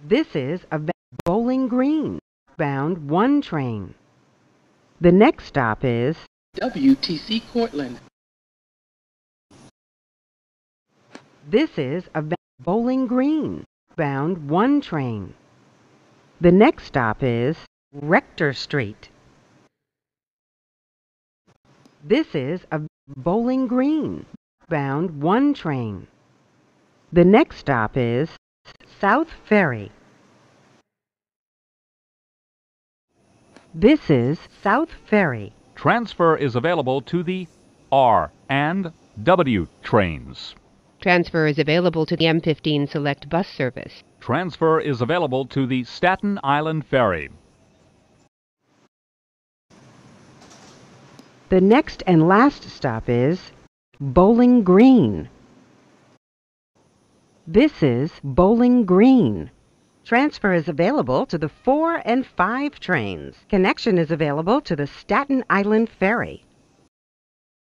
This is a Bowling Green bound 1 train. The next stop is WTC Cortland. This is a Bowling Green bound 1 train. The next stop is Rector Street. This is a Bowling Green bound 1 train. The next stop is South Ferry. This is South Ferry. Transfer is available to the R and W trains. Transfer is available to the M15 Select bus service. Transfer is available to the Staten Island Ferry. The next and last stop is Bowling Green. This is Bowling Green. Transfer is available to the 4 and 5 trains. Connection is available to the Staten Island Ferry.